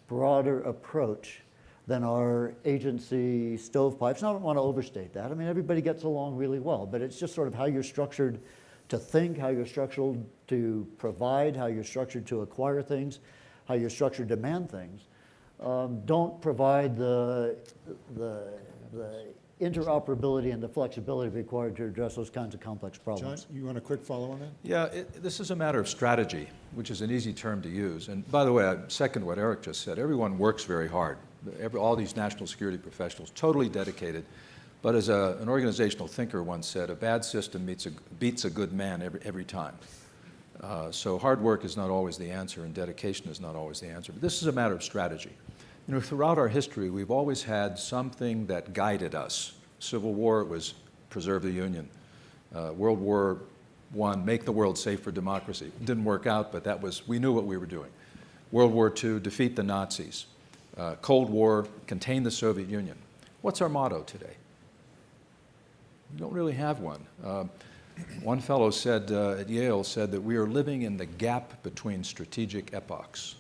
broader approach than our agency stovepipes. And I don't want to overstate that. I mean, everybody gets along really well, but it's just sort of how you're structured to think, how you're structured to provide, how you're structured to acquire things, how you're structured to demand things. Don't provide the interoperability and the flexibility required to address those kinds of complex problems. John, you want a quick follow on that? Yeah, this is a matter of strategy, which is an easy term to use. And by the way, I second what Eric just said. Everyone works very hard. All these national security professionals, totally dedicated. But as an organizational thinker once said, a bad system beats a good man every time. So hard work is not always the answer, and dedication is not always the answer. But this is a matter of strategy. Throughout our history, we've always had something that guided us. Civil War, it was preserve the Union. World War I, make the world safe for democracy. It didn't work out, but we knew what we were doing. World War II, defeat the Nazis. Cold War, contain the Soviet Union. What's our motto today? We don't really have one. One fellow said at Yale said that we are living in the gap between strategic epochs.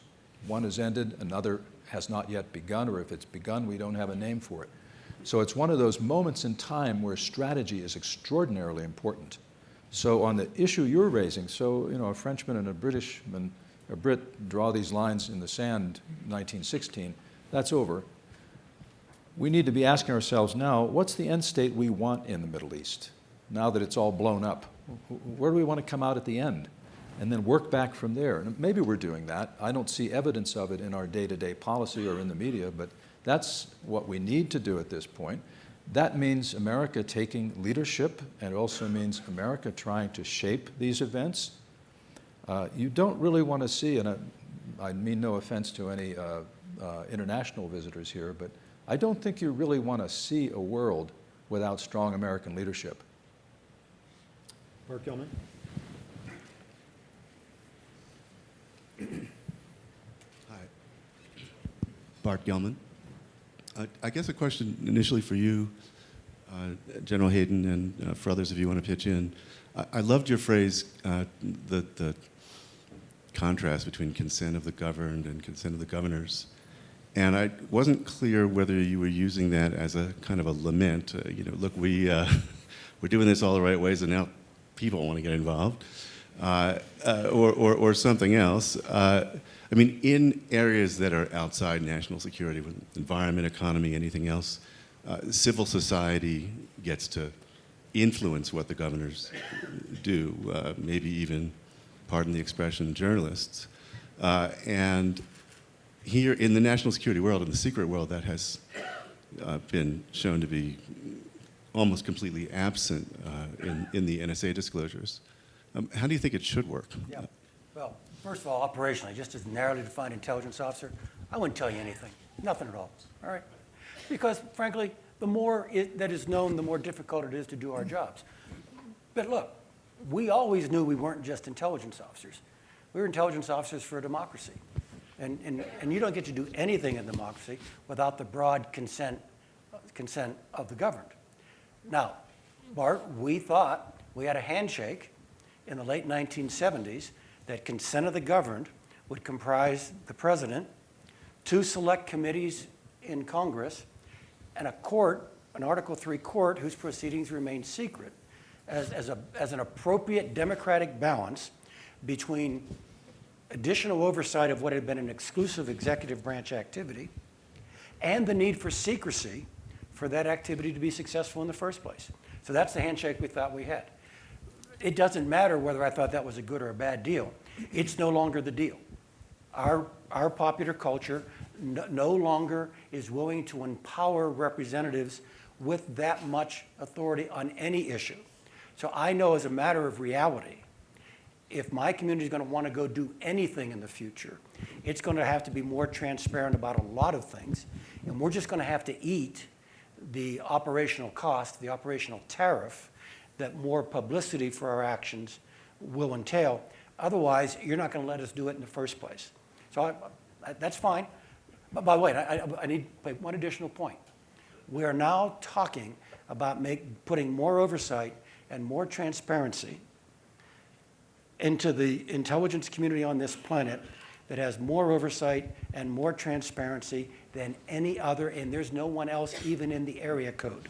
One has ended, another has not yet begun, or if it's begun, we don't have a name for it. So it's one of those moments in time where strategy is extraordinarily important. So on the issue you're raising, so a Frenchman and a Brit draw these lines in the sand in 1916, that's over. We need to be asking ourselves now, what's the end state we want in the Middle East, now that it's all blown up? Where do we want to come out at the end? And then work back from there. And maybe we're doing that. I don't see evidence of it in our day-to-day policy or in the media, but that's what we need to do at this point. That means America taking leadership, and it also means America trying to shape these events. You don't really want to see, and I mean no offense to any international visitors here, but I don't think you really want to see a world without strong American leadership. Mark Gilman. Hi. Bart Gelman. I guess a question initially for you, General Hayden, and for others if you want to pitch in. I loved your phrase, the contrast between consent of the governed and consent of the governors. And I wasn't clear whether you were using that as a kind of a lament. Look, we're doing this all the right ways, and now people want to get involved, or something else. I mean, in areas that are outside national security, with environment, economy, anything else, civil society gets to influence what the governors do, maybe even, pardon the expression, journalists. And here in the national security world, in the secret world, that has been shown to be almost completely absent in the NSA disclosures. How do you think it should work? Yeah. Well, first of all, operationally, just as narrowly defined intelligence officer, I wouldn't tell you anything. Nothing at all. All right? Because, frankly, the more that is known, the more difficult it is to do our jobs. But look, we always knew we weren't just intelligence officers. We were intelligence officers for a democracy. And you don't get to do anything in democracy without the broad consent of the governed. Now, Bart, we thought we had a handshake in the late 1970s that consent of the governed would comprise the president, 2 select committees in Congress, and a court, an Article III court, whose proceedings remain secret, as an appropriate democratic balance between additional oversight of what had been an exclusive executive branch activity and the need for secrecy for that activity to be successful in the first place. So that's the handshake we thought we had. It doesn't matter whether I thought that was a good or a bad deal. It's no longer the deal. Our popular culture no longer is willing to empower representatives with that much authority on any issue. So I know as a matter of reality, if my community is going to want to go do anything in the future, it's going to have to be more transparent about a lot of things, and we're just going to have to eat the operational cost, the operational tariff that more publicity for our actions will entail. Otherwise, you're not going to let us do it in the first place. So that's fine. But by the way, I need to make one additional point. We are now talking about putting more oversight and more transparency into the intelligence community on this planet that has more oversight and more transparency than any other, and there's no one else even in the area code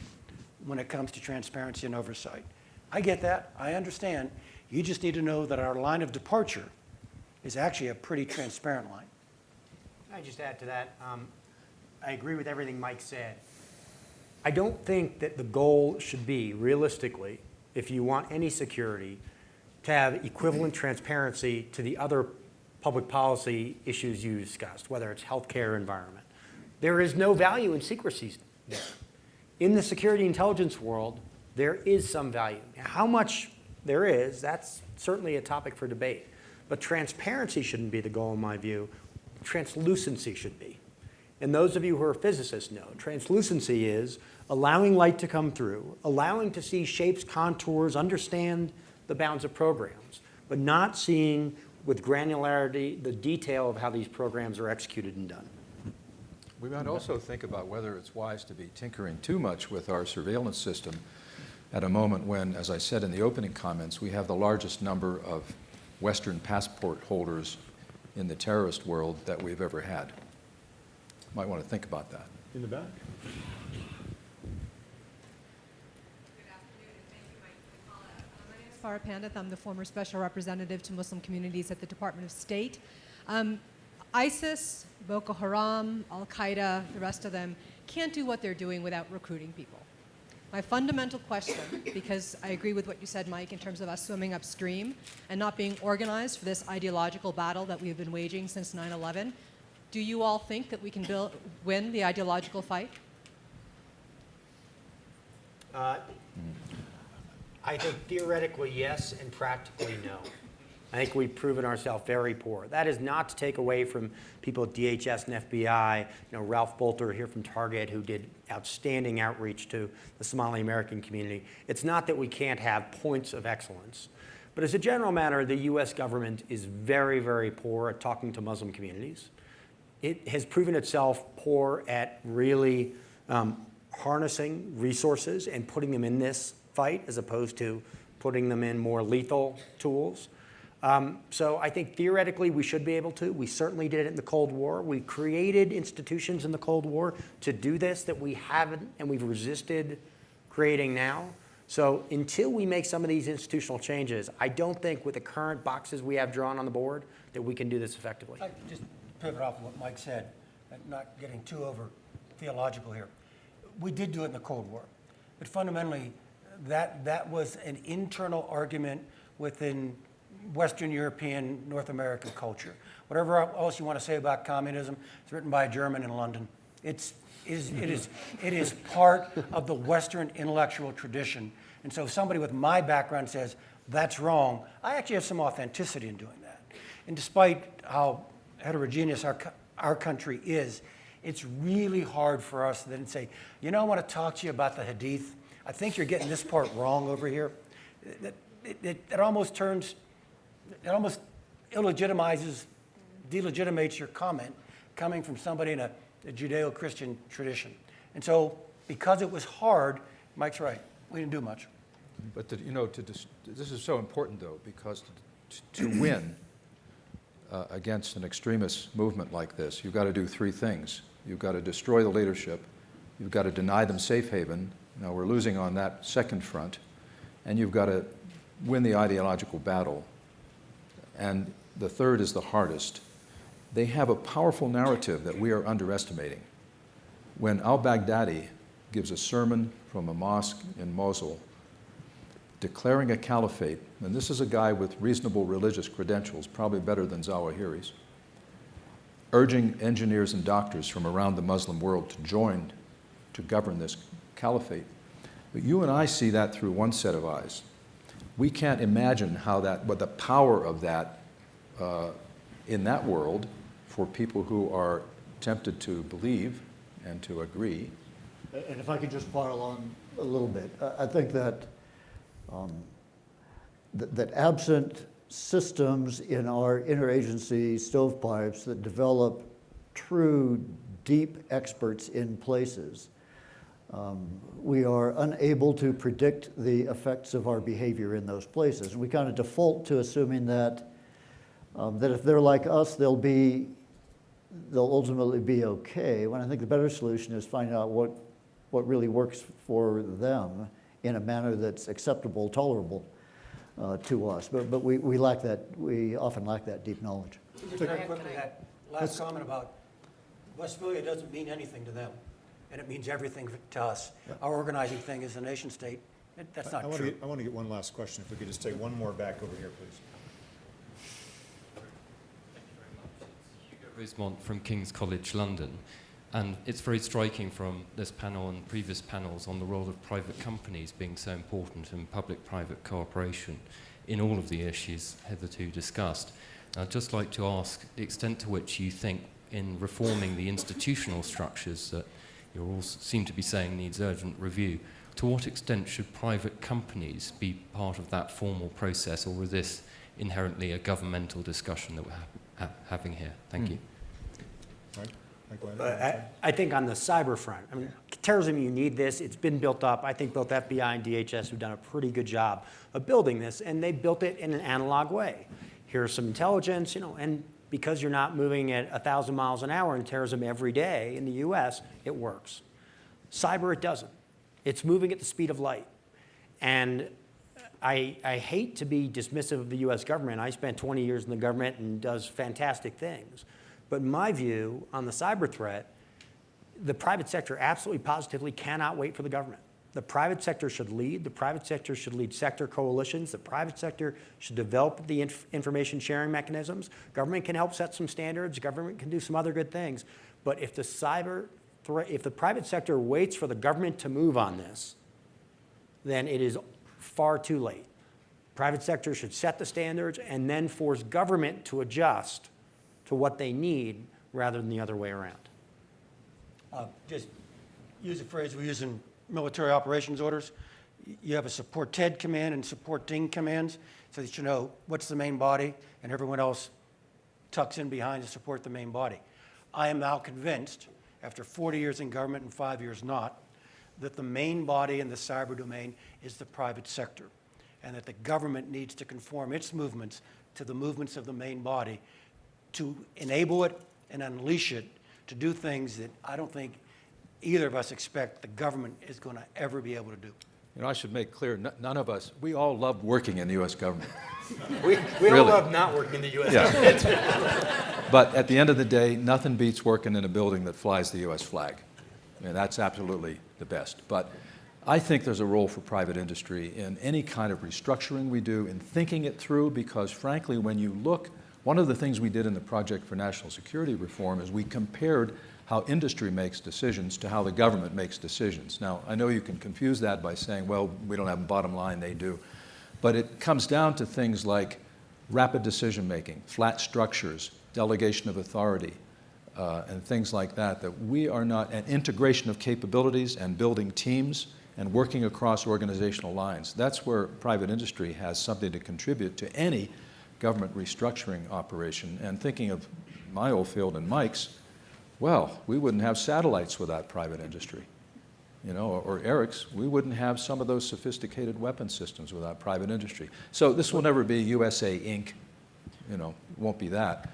when it comes to transparency and oversight. I get that, I understand. You just need to know that our line of departure is actually a pretty transparent line. Can I just add to that? I agree with everything Mike said. I don't think that the goal should be, realistically, if you want any security, to have equivalent transparency to the other public policy issues you discussed, whether it's healthcare or environment. There is no value in secrecy there. In the security intelligence world, there is some value. Now, how much there is, that's certainly a topic for debate. But transparency shouldn't be the goal in my view. Translucency should be. And those of you who are physicists know, translucency is allowing light to come through, allowing to see shapes, contours, understand the bounds of programs, but not seeing with granularity the detail of how these programs are executed and done. We might also think about whether it's wise to be tinkering too much with our surveillance system at a moment when, as I said in the opening comments, we have the largest number of Western passport holders in the terrorist world that we've ever had. Might want to think about that. In the back. Farah Pandith. I'm the former special representative to Muslim communities at the Department of State. ISIS, Boko Haram, Al-Qaeda, the rest of them can't do what they're doing without recruiting people. My fundamental question, because I agree with what you said, Mike, in terms of us swimming upstream and not being organized for this ideological battle that we've been waging since 9/11, do you all think that we can win the ideological fight? I think theoretically yes, and practically no. I think we've proven ourselves very poor. That is not to take away from people at DHS and FBI. Ralph Bolter here from Target, who did outstanding outreach to the Somali American community. It's not that we can't have points of excellence. But as a general matter, the US government is very, very poor at talking to Muslim communities. It has proven itself poor at really harnessing resources and putting them in this fight as opposed to putting them in more lethal tools. So I think theoretically we should be able to. We certainly did it in the Cold War. We created institutions in the Cold War to do this that we haven't and we've resisted creating now. So until we make some of these institutional changes, I don't think with the current boxes we have drawn on the board that we can do this effectively. I just pivot off of what Mike said, and not getting too over theological here. We did do it in the Cold War, but fundamentally that was an internal argument within Western European, North American culture. Whatever else you want to say about communism, it's written by a German in London. It is part of the Western intellectual tradition. And so if somebody with my background says, that's wrong, I actually have some authenticity in doing that. And despite how heterogeneous our country is, it's really hard for us to then say, I want to talk to you about the Hadith. I think you're getting this part wrong over here. It almost delegitimates your comment coming from somebody in a Judeo-Christian tradition. And so because it was hard, Mike's right, we didn't do much. But this is so important, though, because to win against an extremist movement like this, you've got to do three things. You've got to destroy the leadership. You've got to deny them safe haven. Now, we're losing on that second front. And you've got to win the ideological battle. And the third is the hardest. They have a powerful narrative that we are underestimating. When al-Baghdadi gives a sermon from a mosque in Mosul declaring a caliphate, and this is a guy with reasonable religious credentials, probably better than Zawahiri's, urging engineers and doctors from around the Muslim world to join to govern this caliphate. But you and I see that through one set of eyes. We can't imagine what the power of that in that world for people who are tempted to believe and to agree. And if I could just pile on a little bit, I think that that absent systems in our interagency stovepipes that develop true deep experts in places, we are unable to predict the effects of our behavior in those places. And we kind of default to assuming that if they're like us, they'll ultimately be okay, when I think the better solution is finding out what really works for them in a manner that's acceptable, tolerable to us. But we lack that, we often lack that deep knowledge. Just very quickly, that last comment about Westphalia doesn't mean anything to them, and it means everything to us. Yeah. Our organizing thing is a nation state. That's not true. I want to get one last question. If we could just take one more back over here, please. Rosemont from King's College London, and it's very striking from this panel and previous panels on the role of private companies being so important in public-private cooperation in all of the issues hitherto discussed. I'd just like to ask the extent to which you think in reforming the institutional structures that you all seem to be saying needs urgent review, to what extent should private companies be part of that formal process, or is this inherently a governmental discussion that we're having here? Thank you. Right. I think on the cyber front, I mean, terrorism, you need this. It's been built up. I think both FBI and DHS have done a pretty good job of building this, and they built it in an analog way. Here's some intelligence, and because you're not moving at 1,000 miles an hour in terrorism every day in the US, it works. Cyber, it doesn't. It's moving at the speed of light. And I hate to be dismissive of the US government. I spent 20 years in the government and does fantastic things. But in my view on the cyber threat, the private sector absolutely positively cannot wait for the government. The private sector should lead. The private sector should lead sector coalitions. The private sector should develop the information sharing mechanisms. Government can help set some standards. Government can do some other good things. But if the cyber threat, if the private sector waits for the government to move on this, then it is far too late. Private sector should set the standards and then force government to adjust to what they need rather than the other way around. Just use a phrase we use in military operations orders. You have a support TED command and support DING commands so that you know what's the main body and everyone else tucks in behind to support the main body. I am now convinced, after 40 years in government and 5 years not, that the main body in the cyber domain is the private sector, and that the government needs to conform its movements to the movements of the main body to enable it and unleash it to do things that I don't think either of us expect the government is going to ever be able to do. You know, I should make clear, none of us, we all love working in the U.S. government. We Really. all love not working in the US government. But at the end of the day, nothing beats working in a building that flies the U.S. flag. I mean, that's absolutely the best. But I think there's a role for private industry in any kind of restructuring we do, in thinking it through, because frankly, when you look, one of the things we did in the Project for National Security Reform is we compared how industry makes decisions to how the government makes decisions. Now, I know you can confuse that by saying, well, we don't have a bottom line, they do. But it comes down to things like rapid decision-making, flat structures, delegation of authority, and things like that, that we are not, an integration of capabilities and building teams and working across organizational lines. That's where private industry has something to contribute to any government restructuring operation. And thinking of my old field and Mike's, well, we wouldn't have satellites without private industry. You know, or Eric's, we wouldn't have some of those sophisticated weapon systems without private industry. So this will never be USA Inc., you know, it won't be that.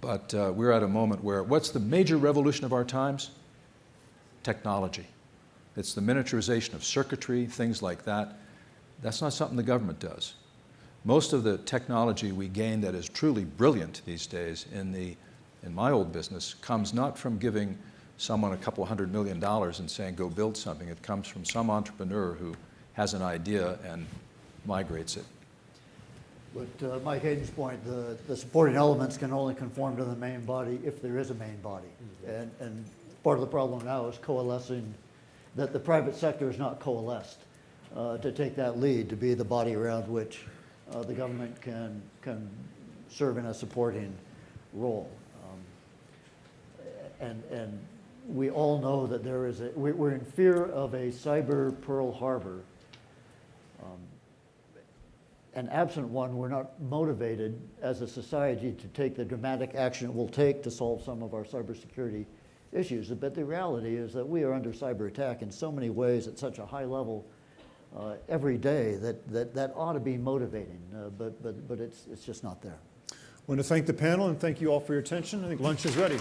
But we're at a moment where, what's the major revolution of our times? Technology. It's the miniaturization of circuitry, things like that. That's not something the government does. Most of the technology we gain that is truly brilliant these days in my old business comes not from giving someone a couple $100 million and saying, go build something. It comes from some entrepreneur who has an idea and migrates it. But Mike Hayden's point, the supporting elements can only conform to the main body if there is a main body. And part of the problem now is coalescing, that the private sector is not coalesced to take that lead, to be the body around which the government can serve in a supporting role. And we all know that there is we're in fear of a cyber Pearl Harbor. And absent one, we're not motivated as a society to take the dramatic action it will take to solve some of our cybersecurity issues. But the reality is that we are under cyber attack in so many ways at such a high level every day that ought to be motivating, but it's just not there. I want to thank the panel and thank you all for your attention. I think lunch is ready.